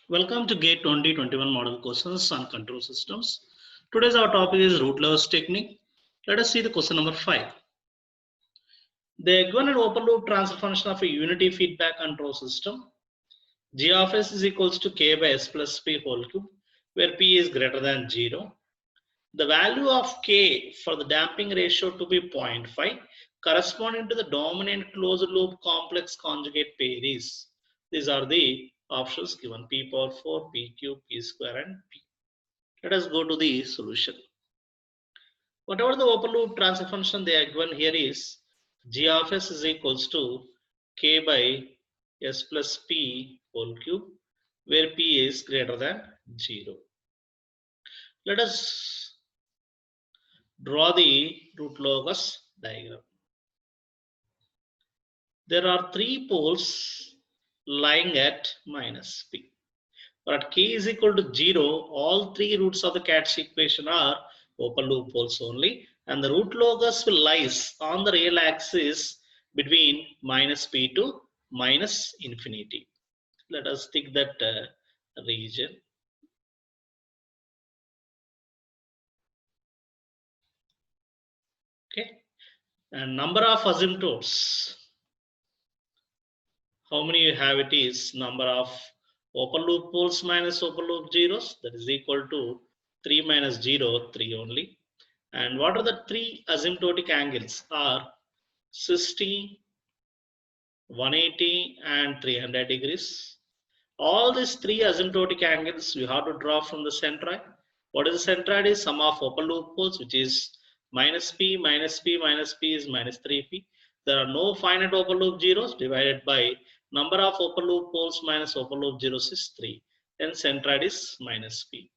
Welcome to GATE 2021 model questions on control systems. Today's our topic is root level technique. Let us see the question number 5. The given and open loop transfer function of a unity feedback control system. G of s is equals to k by s plus p whole cube, where p is greater than 0. The value of k for the damping ratio to be 0.5 corresponding to the dominant closed loop complex conjugate pair is. These are the options given: p power 4, p cube, p square and p. Let us go to the solution. Whatever the open loop transfer function they are given here is g of s is equals to k by s plus p whole cube, where p is greater than 0. Let us draw the root locus diagram. There are three poles lying at minus p. But k is equal to 0, all three roots of the Cat's equation are open loop poles only, and the root locus will lies on the real axis between minus p to minus infinity. Let us take that region. Okay, and number of asymptotes. How many you have? It is number of open loop poles minus open loop zeros, that is equal to 3 minus 0, 3 only. And what are the three asymptotic angles? Are 60, 180 and 300 degrees. All these three asymptotic angles you have to draw from the centroid. What is the centroid? Is sum of open loop poles, which is minus p, minus p, minus p is minus 3p. There are no finite open loop zeros, divided by number of open loop poles minus open loop zeros is 3. Then centroid is minus p.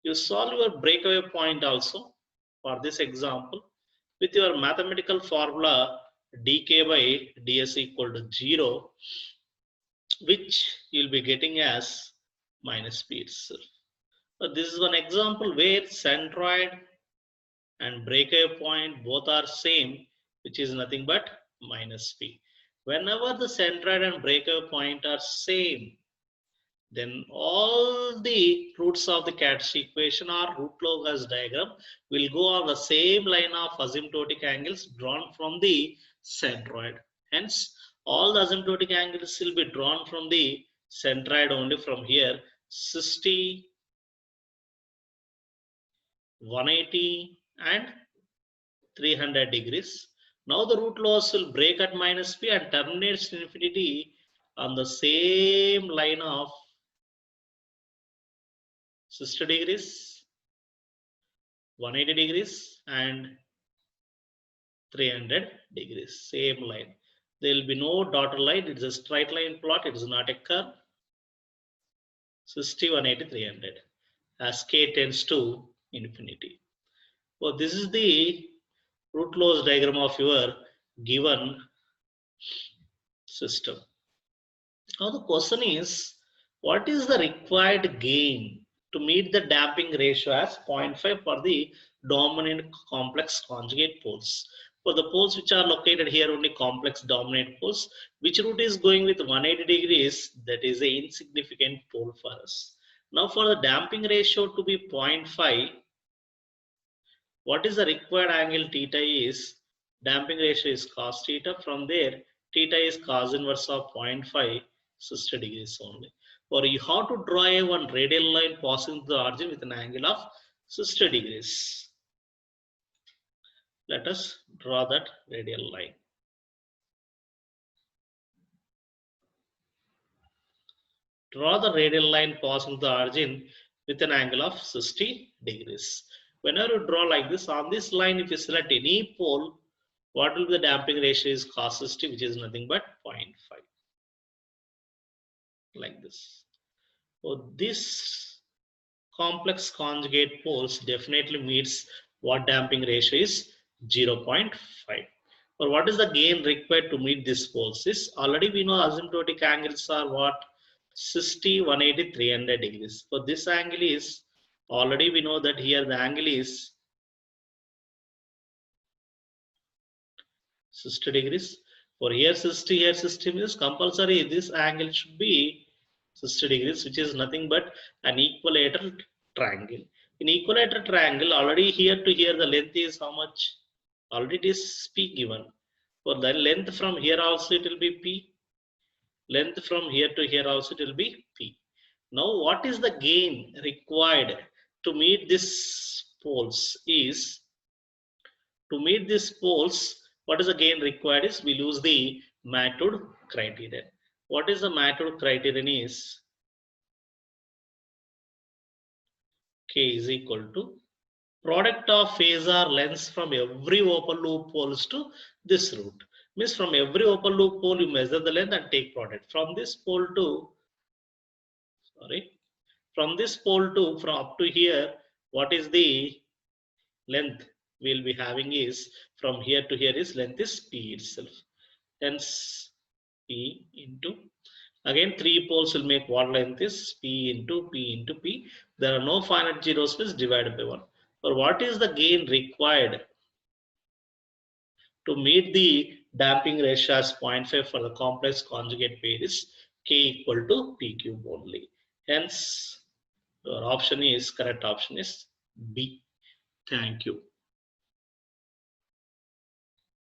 You solve your breakaway point also for this example with your mathematical formula dk by ds equal to 0, which you'll be getting as minus p itself. So this is one example where centroid and breakaway point both are same, which is nothing but minus p. Whenever the centroid and breakaway point are same, then all the roots of the Cat's equation or root locus diagram will go on the same line of asymptotic angles drawn from the centroid. Hence, all the asymptotic angles will be drawn from the centroid only from here: 60, 180 and 300 degrees. Now the root locus will break at minus p and terminates in infinity on the same line of 60 degrees, 180 degrees and 300 degrees, same line. There will be no dotted line, it is a straight line plot, it is not a curve. 60, 180, 300 as k tends to infinity. So this is the root locus diagram of your given system. Now the question is, what is the required gain to meet the damping ratio as 0.5 for the dominant complex conjugate poles? For the poles which are located here, only complex dominant poles, which root is going with 180 degrees, that is an insignificant pole for us. Now for the damping ratio to be 0.5, what is the required angle? Theta is, damping ratio is cos theta. From there, theta is cos inverse of 0.5, 60 degrees only. Or you have to draw a one radial line passing through the origin with an angle of 60 degrees. Let us draw that radial line. Draw the radial line passing the origin with an angle of 60 degrees. Whenever you draw like this, on this line, if you select any pole, what will be the damping ratio is cos 60, which is nothing but 0.5. Like this. So this complex conjugate poles definitely meets what damping ratio is 0.5. Or what is the gain required to meet these poles? Is already we know asymptotic angles are what? 60, 180, 300 degrees. So this angle is, already we know that here the angle is 60 degrees. For here 60 means compulsory this angle should be 60 degrees, which is nothing but an equilateral triangle. In equilateral triangle, already here to here the length is how much? Already it is P given. For the length from here also it will be P. Length from here to here also it will be P. Now what is the gain required to meet this poles is, to meet these poles, what is the gain required is we use the Mathod criterion. What is the Mathod criterion is K is equal to product of phasor lengths from every open loop poles to this root. Means from every open loop pole you measure the length and take product. From this pole to, from this pole to, from up to here, what is the length we'll be having is, from here to here is length is P itself. Hence P into, again 3 poles will make what length is P into P into P. There are no finite zeros, is divided by 1. For what is the gain required to meet the damping ratio as 0.5 for the complex conjugate pair is K equal to P cube only. Hence your option is, correct option is B. Thank you.